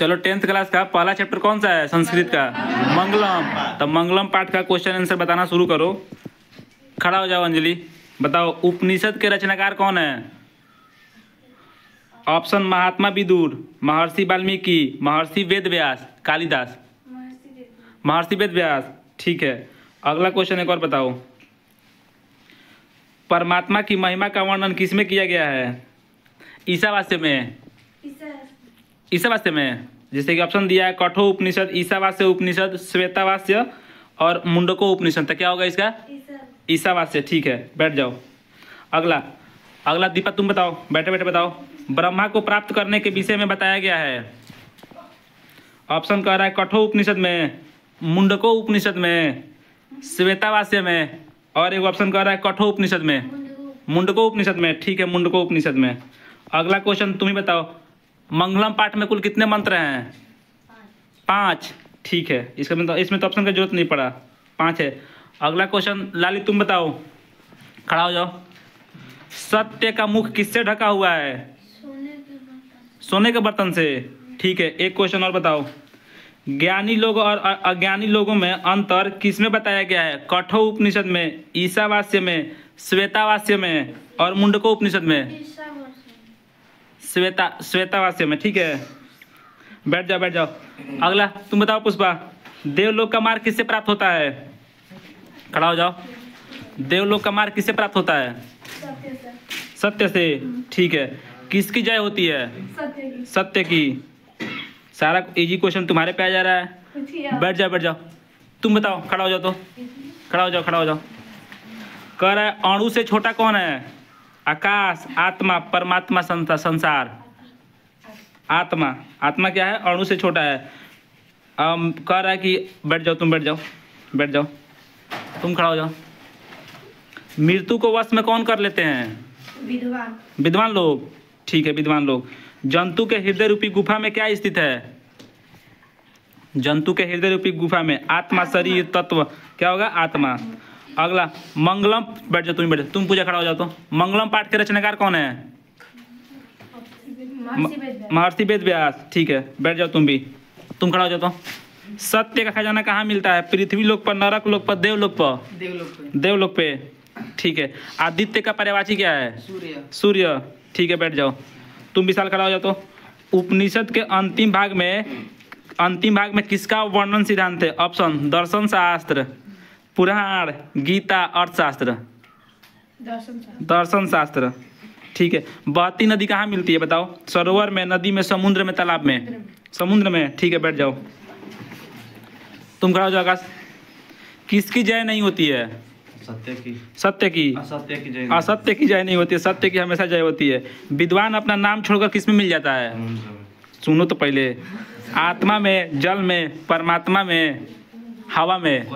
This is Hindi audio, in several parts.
चलो 10th क्लास का पहला चैप्टर कौन सा है? संस्कृत का मंगलम। तो मंगलम पाठ का क्वेश्चन आंसर बताना शुरू करो। खड़ा हो जाओ अंजलि, बताओ उपनिषद के रचनाकार कौन है? ऑप्शन महात्मा विदुर, महर्षि वाल्मीकि, महर्षि वेदव्यास, कालिदास। महर्षि वेदव्यास, ठीक है। अगला क्वेश्चन एक और बताओ, परमात्मा की महिमा का वर्णन किसमें किया गया है? ईशावास्य में। ईशावास्य में, जैसे कि ऑप्शन दिया है कठोर उपनिषद, ईशावास्य उपनिषद, श्वेतावास्य और मुंडको उपनिषद। तो क्या होगा इसका? ईशावास्य, ठीक है। बैठ जाओ। अगला दीपक तुम बताओ, बैठे बैठे बताओ। ब्रह्मा को प्राप्त करने के विषय में बताया गया है। ऑप्शन कह रहा है कठोर उपनिषद में, मुंडको उपनिषद में, श्वेतावास्य में, और एक ऑप्शन कह रहा है कठोर उपनिषद में, मुंडको उपनिषद में, ठीक है, मुंडको उपनिषद में। अगला क्वेश्चन तुम ही बताओ, मंगलम पाठ में कुल कितने मंत्र हैं? 5, ठीक है। इसमें तो ऑप्शन की जरूरत नहीं पड़ा, 5 है। अगला क्वेश्चन लाली तुम बताओ, खड़ा हो जाओ। सत्य का मुख किससे ढका हुआ है? सोने के बर्तन से, ठीक है। एक क्वेश्चन और बताओ, ज्ञानी लोग और अज्ञानी लोगों में अंतर किसमें बताया गया है? कठोर उपनिषद में, ईशावास्य में, श्वेतावास्य में और मुंडको उपनिषद में। श्वेतावास्य में, ठीक है। बैठ जाओ। अगला तुम बताओ पुष्पा, देवलोक का मार्ग किससे प्राप्त होता है? खड़ा हो जाओ। देवलोक का मार्ग किससे प्राप्त होता है? सत्य से, ठीक है। किसकी जय होती है? सत्य की। सारा इजी क्वेश्चन तुम्हारे पे आ जा रहा है। बैठ जाओ। तुम बताओ, खड़ा हो जाओ। तो खड़ा हो जाओ। कह रहा है अणु से छोटा कौन है? आकाश, आत्मा, परमात्मा, संसार। आत्मा क्या है? अणु से छोटा है। कह रहा है कि बैठ जाओ। तुम खड़ा हो जाओ। मृत्यु को वश में कौन कर लेते हैं? विद्वान लोग, ठीक है, विद्वान लोग। जंतु के हृदय रूपी गुफा में क्या स्थित है? जंतु के हृदय रूपी गुफा में आत्मा, शरीर, तत्व, क्या होगा? आत्मा। अगला मंगलम, बैठ जाओ। तुम पूजा, खड़ा हो जाओ। तो मंगलम पाठ के रचनाकार कौन है? महर्षि वेदव्यास, ठीक है। बैठ जाओ तुम भी। तुम खड़ा हो जाओ। तो सत्य का खजाना कहाँ मिलता है? पृथ्वी लोक पर, नरक लोक पर, देवलोक पर? देवलोक पे, ठीक है। आदित्य का पर्यायवाची क्या है? सूर्य, ठीक है। बैठ जाओ। तुम विशाल, खड़ा हो जाओ। तो उपनिषद के अंतिम भाग में किसका वर्णन सिद्धांत है? ऑप्शन दर्शन शास्त्र, पुराण, गीता, अर्थशास्त्र। दर्शन शास्त्र, ठीक है। बहती नदी कहाँ मिलती है बताओ? सरोवर में, नदी में, समुद्र में, तालाब में? समुद्र में, ठीक है। बैठ जाओ। तुम खड़ा हो जाओ आकाश। किसकी जय नहीं होती है? सत्य की। असत्य की जय नहीं होती है, सत्य की हमेशा जय होती है। विद्वान अपना नाम छोड़कर किस में मिल जाता है? सुनो तो पहले। आत्मा में, जल में, परमात्मा में, हवा में।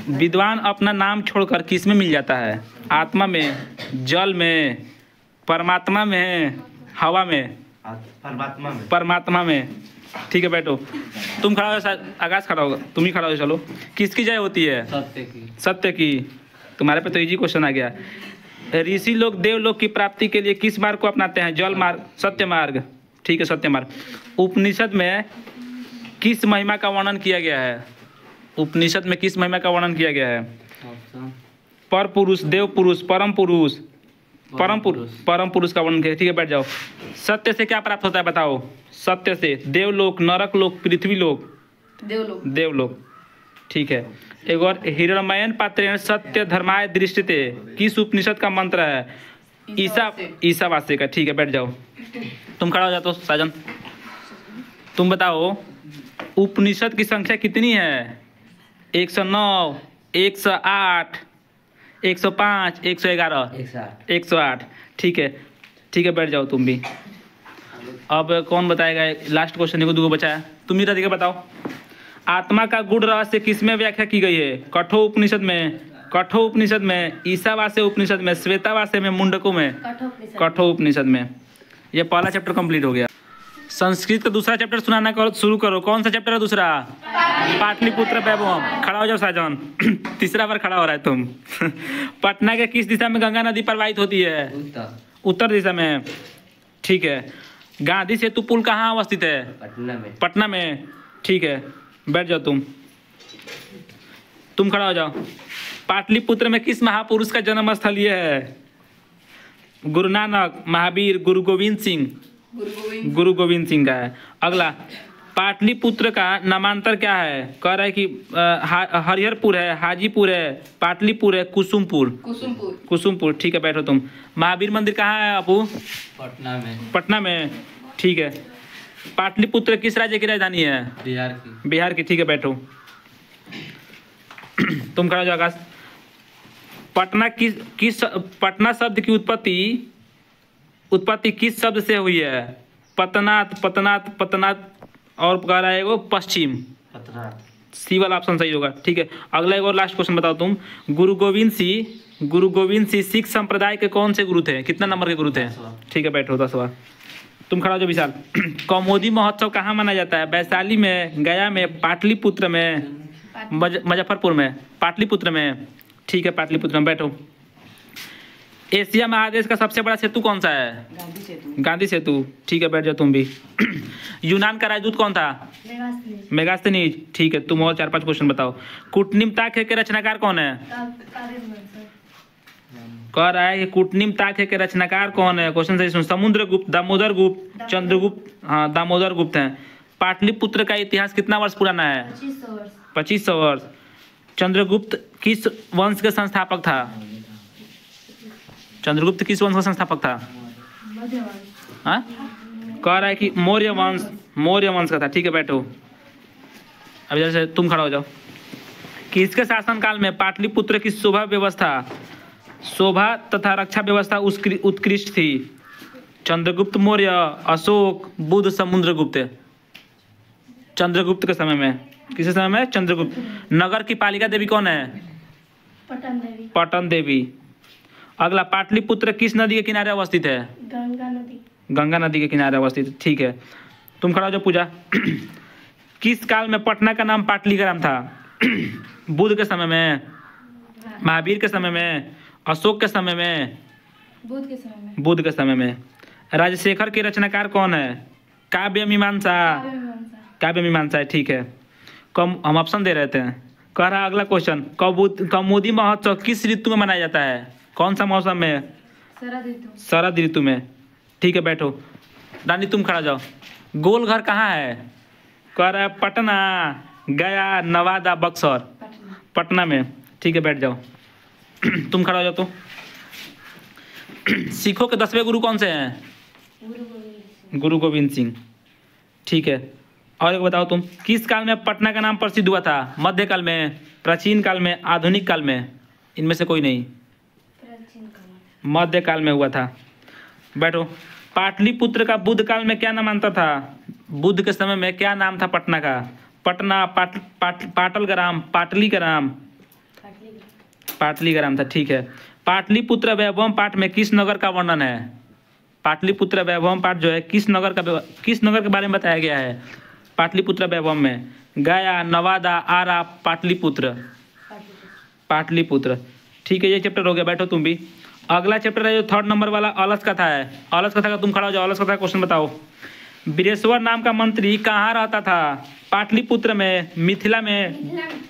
विद्वान अपना नाम छोड़कर किस में मिल जाता है? आत्मा में, जल में, परमात्मा में, हवा में? परमात्मा में, ठीक है। बैठो। तुम खड़ा हो, आकाश खड़ा होगा। तुम ही खड़ा हो, चलो। किसकी जय होती है? सत्य की। तुम्हारे पे तो इजी क्वेश्चन आ गया। ऋषि लोग देवलोक की प्राप्ति के लिए किस मार्ग को अपनाते हैं? जल मार्ग, सत्य मार्ग, ठीक है, सत्य मार्ग। उपनिषद में किस महिमा का वर्णन किया गया है? उपनिषद में किस महिमा का वर्णन किया गया है? पर पुरुष, देव पुरुष, परम पुरुष का वर्णन किया, ठीक है। बैठ जाओ। सत्य से क्या प्राप्त होता है बताओ? सत्य से देवलोक, नरक लोक, पृथ्वी लोक? देवलोक, ठीक है। एक और, हिरण्मयन पात्रेण सत्य धर्माय दृष्टिते किस उपनिषद का मंत्र है? ईशावास्य का, ठीक है। बैठ जाओ। तुम खड़ा हो जाओ। तो साजन तुम बताओ, उपनिषद की संख्या कितनी है? 109, 108, 105, 111, 108, ठीक है। बैठ जाओ तुम भी। अब कौन बताएगा? लास्ट क्वेश्चन को 2 बचा है, तुम ही राधिका बताओ। आत्मा का गूढ़ रहस्य किसमें व्याख्या की गई है? कठोर उपनिषद में, ईशावास्य उपनिषद में, श्वेतावास्य में, मुंडको में? कठोर उपनिषद में। ये पहला चैप्टर कंप्लीट हो गया। संस्कृत का दूसरा चैप्टर सुनाना शुरू करो। कौन सा चैप्टर है दूसरा? पाटलिपुत्र वैभवम। खड़ा हो जाओ साजन। तीसरा बार खड़ा हो रहा है तुम। पटना के किस दिशा में गंगा नदी प्रवाहित होती है? उत्तर दिशा में, ठीक है। गांधी सेतु पुल कहाँ अवस्थित है? पटना में। पटना में, ठीक है। बैठ जाओ तुम खड़ा हो जाओ। पाटलिपुत्र में किस महापुरुष का जन्म स्थल ये है? गुरु नानक, महावीर, गुरु गोविंद सिंह? गुरु गोविंद सिंह का है। अगला, पाटलिपुत्र का नामांतर क्या है? कह रहा है कि हरिहरपुर है, हाजीपुर है, पाटलिपुर है, कुसुमपुर? कुसुमपुर, ठीक है। बैठो तुम। महावीर मंदिर कहाँ है अपू? पटना में। पटना में, ठीक है। पाटलिपुत्र किस राज्य की राजधानी है? बिहार की। बिहार की, ठीक है। बैठो तुम खड़ा हो जाओ आकाश। पटना शब्द की उत्पत्ति किस शब्द से हुई है? पतनात और कह रहा है वो पश्चिम। सी वाला ऑप्शन सही होगा, ठीक है। अगला एक और लास्ट क्वेश्चन बताओ तुम। गुरु गोविंद सिंह सिख संप्रदाय के कौन से गुरु थे? कितना नंबर के गुरु थे? ठीक है, बैठो 10वां। तुम खड़ा हो जाओ विशाल। कौमुदी महोत्सव कहाँ मनाया जाता है? वैशाली में, गया में, पाटलिपुत्र में, मुजफ्फरपुर में? पाटलिपुत्र में, ठीक है। पाटलिपुत्र में बैठो। एशिया महादेश का सबसे बड़ा सेतु कौन सा है? गांधी सेतु, ठीक है। बैठ जाओ तुम भी। यूनान का राजदूत कौन था? मेगास्थनीज, ठीक है। तुम और 4-5 क्वेश्चन बताओ। कूटनिम्ताख्य के रचनाकार कौन है? कह रहा है कि कूटनिम्ताख्य के रचनाकार कौन है? क्वेश्चन सही सुन। समुद्रगुप्त, दामोदर गुप्त, चंद्रगुप्त? हाँ, दामोदर गुप्त हैं। पाटलिपुत्र का इतिहास कितना वर्ष पुराना है? 2500 वर्ष। चंद्रगुप्त किस वंश के संस्थापक था? चंद्रगुप्त किस वंश का संस्थापक था? हाँ, कह रहा है कि मौर्य वंश का था, ठीक है। बैठो। अब जैसे तुम खड़ा हो जाओ। किसके शासनकाल में पाटलिपुत्र की शोभा तथा रक्षा व्यवस्था उत्कृष्ट थी? चंद्रगुप्त मौर्य, अशोक, बुद्ध, समुद्रगुप्त? चंद्रगुप्त के समय में। किस समय में? चंद्रगुप्त। नगर की पालिका देवी कौन है? पटन देवी। अगला, पाटलिपुत्र किस नदी के किनारे अवस्थित है? गंगा नदी के किनारे अवस्थित, ठीक है। तुम खड़ा हो जाओ पूजा। किस काल में पटना का नाम पाटलिग्राम था? बुद्ध के समय में, महावीर के समय में, अशोक के समय में? बुद्ध के समय में। राजशेखर के रचनाकार कौन है? काव्य मीमांसा है, ठीक है। हम ऑप्शन दे रहे थे। कह रहा अगला क्वेश्चन, कौमुदी महोत्सव किस ऋतु में मनाया जाता है? कौन सा मौसम में? शरद ऋतु में, ठीक है। बैठो। रानी तुम खड़ा जाओ। गोल घर कहाँ है? कह रहा है पटना, गया, नवादा, बक्सर? पटना में, ठीक है। बैठ जाओ। तुम खड़ा हो जाओ। तो सिखों के 10वें गुरु कौन से हैं? गुरु गोविंद सिंह, ठीक है। और एक बताओ तुम, किस काल में पटना का नाम प्रसिद्ध हुआ था? मध्यकाल में, प्राचीन काल में, आधुनिक काल में? इनमें से कोई नहीं। मध्यकाल में हुआ था। बैठो। पाटलिपुत्र का बुद्ध काल में क्या नामांतर था? बुद्ध के समय में क्या नाम था पटना का? पटना, पाटलग्राम, पाटलीग्राम था, ठीक है। पाटलिपुत्र वैभवम पाठ में किस नगर का वर्णन है? पाटलिपुत्र वैभवम पाठ जो है किस नगर के बारे में बताया गया है? पाटलिपुत्र वैभवम में गया, नवादा, आरा, पाटलिपुत्र, ठीक है। ये चैप्टर हो गया। बैठो तुम भी। अगला चैप्टर है जो 3rd नंबर वाला अलस कथा है। अलस कथा का तुम खड़ा हो जाओ। अलस कथा का क्वेश्चन बताओ। वीरेश्वर नाम का मंत्री कहाँ रहता था? पाटलिपुत्र में, मिथिला में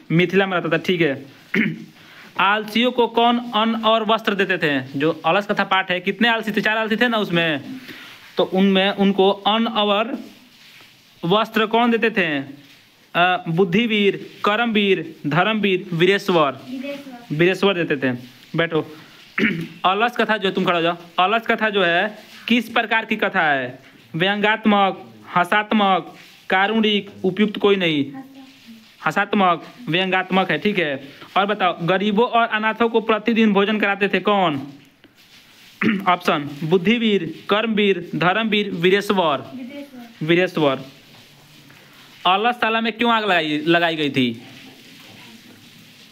रहता था, ठीक है। आलसियों को कौन अन्न और वस्त्र देते थे? जो अलस कथा पाठ है, कितने आलसी थे? 4 आलसी थे ना उसमें। तो उनमें उनको अन्न और वस्त्र कौन देते थे? बुद्धिवीर, कर्मवीर, धर्मवीर, वीरेश्वर देते थे। बैठो। अलस कथा जो तुम खड़ा हो जाओ। अलस कथा जो है किस प्रकार की कथा है? व्यंग्यात्मक, हसात्मक, कारुणिक? उपयुक्त कोई नहीं। हसात्मक, व्यंग्यात्मक है, ठीक है। और बताओ, गरीबों और अनाथों को प्रतिदिन भोजन कराते थे कौन? ऑप्शन, बुद्धिवीर, कर्मवीर, धर्मवीर, वीरेश्वर। अलसशाला में क्यों आग लगाई गई थी?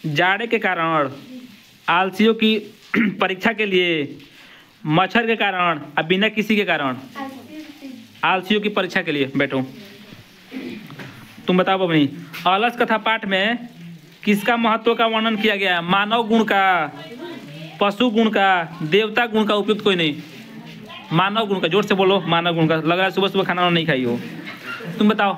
जाड़े के कारण, आलसियों की परीक्षा के लिए, मच्छर के कारण, अब बिना किसी के कारण? आलसियों की परीक्षा के लिए। बैठो। तुम बताओ बबनी। अलस कथा पाठ में किसका महत्व का वर्णन किया गया है? मानव गुण का, पशु गुण का, देवता गुण का? उपयुक्त कोई नहीं। मानव गुण का, जोर से बोलो, मानव गुण का। लग रहा है सुबह सुबह खाना नहीं खाई हो। तुम बताओ,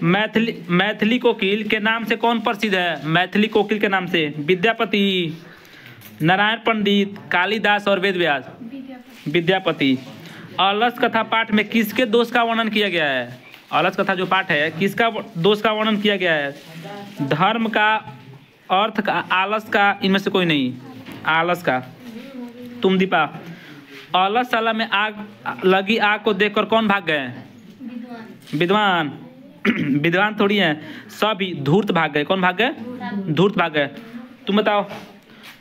मैथिली कोकिल के नाम से कौन प्रसिद्ध है? मैथिली कोकिल के नाम से विद्यापति, नारायण पंडित, कालिदास और वेद व्यास। विद्यापति। अलस कथा पाठ में किसके दोष का वर्णन किया गया है? अलस कथा जो पाठ है किसका दोष का वर्णन किया गया है? धर्म का, अर्थ का, आलस का, इनमें से कोई नहीं। आलस का। तुम दीपा, अलसशाला में लगी आग को देखकर कौन भाग गए? विद्वान। विद्वान थोड़ी है, सभी धूर्त भाग गए। कौन भाग गए? धूर्त भाग गए। तुम बताओ,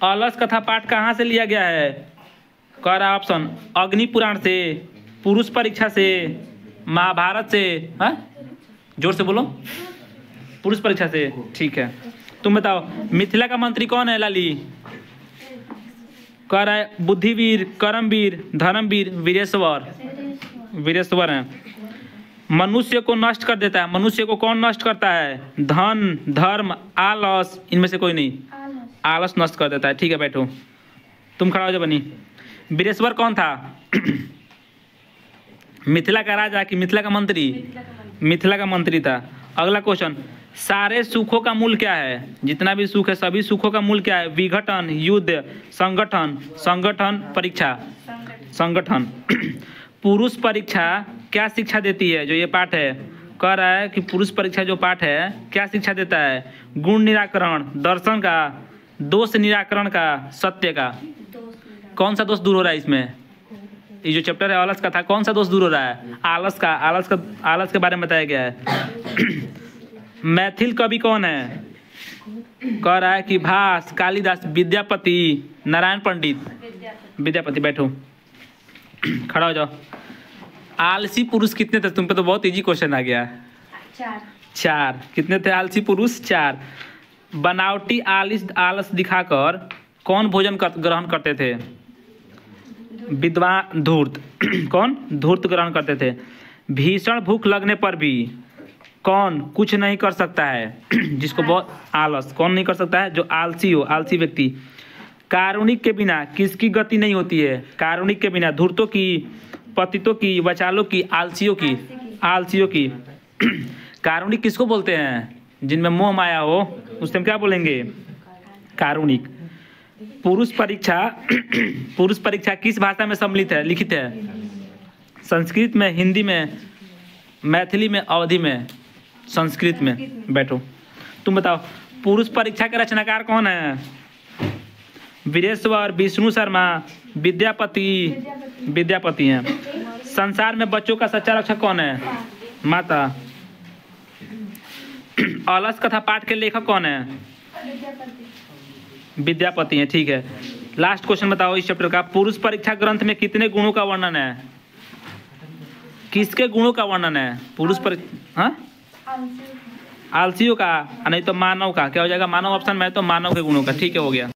अलस कथा पाठ कहाँ से लिया गया है? कह रहा ऑप्शन, अग्नि पुराण से, पुरुष परीक्षा से, महाभारत से। हाँ, जोर से बोलो, पुरुष परीक्षा से। ठीक है। तुम बताओ, मिथिला का मंत्री कौन है लाली? कह रहा है बुद्धिवीर, कर्मवीर, धर्मवीर, वीरेश्वर। वीरेश्वर है। मनुष्य को नष्ट कर देता है। मनुष्य को कौन नष्ट करता है? धन, धर्म, आलस, इनमें से कोई नहीं। आलस नष्ट कर देता है। ठीक है, बैठो। तुम खड़ा हो जाओ बनी। वीरेश्वर कौन था? मिथिला का राजा कि मिथिला का मंत्री? मिथिला का मंत्री था। अगला क्वेश्चन, सारे सुखों का मूल क्या है? जितना भी सुख है सभी सुखों का मूल क्या है? विघटन, युद्ध, संगठन, संगठन, परीक्षा, संगठन। पुरुष परीक्षा क्या शिक्षा देती है? जो ये पाठ है कह रहा है कि पुरुष परीक्षा जो पाठ है क्या शिक्षा देता है? गुण निराकरण, दर्शन का, दोष निराकरण का, सत्य का। कौन सा दोष दूर हो रहा है इसमें? ये जो चैप्टर है आलस का था, कौन सा दोष दूर हो रहा है? आलस का। आलस के बारे में बताया गया है। मैथिल कवि कौन है? कह रहा है कि भास, कालिदास, विद्यापति, नारायण पंडित। विद्यापति। बैठो, खड़ा हो जाओ। आलसी पुरुष कितने थे? तुम पे तो बहुत इजी क्वेश्चन आ गया। 4। कितने थे आलसी पुरुष? 4। बनावटी आलस दिखाकर कौन भोजन ग्रहण करते थे? विद्वान, धूर्त। कौन? धूर्त ग्रहण करते थे। भीषण भूख लगने पर भी कौन कुछ नहीं कर सकता है? जिसको बहुत आलस, कौन नहीं कर सकता है? जो आलसी हो, आलसी व्यक्ति। कारुणिक के बिना किसकी गति नहीं होती है? कारुणिक के बिना धूर्तों की, पतितों की, वचालों की, आलसियों की। आलसियों की। कारुणिक किसको बोलते हैं? जिनमें मोह माया हो, उस टाइम क्या बोलेंगे? कारुणिक। पुरुष परीक्षा किस भाषा में सम्मिलित है, लिखित है? संस्कृत में, हिंदी में, मैथिली में, अवधी में? संस्कृत में। बैठो। तुम बताओ, पुरुष परीक्षा के रचनाकार कौन है? वीरेश्वर, विष्णु शर्मा, विद्यापति हैं। संसार में बच्चों का सच्चा रक्षक कौन है? माता। अलस कथा पाठ के लेखक कौन है? विद्यापति हैं। ठीक है। लास्ट क्वेश्चन बताओ इस चैप्टर का। पुरुष परीक्षा ग्रंथ में कितने गुणों का वर्णन है? किसके गुणों का वर्णन है? पुरुष परीक्षा। हाँ, आलसियों का, नहीं तो मानव का। क्या हो जाएगा? मानव ऑप्शन में है तो मानव के गुणों का। ठीक है, हो गया।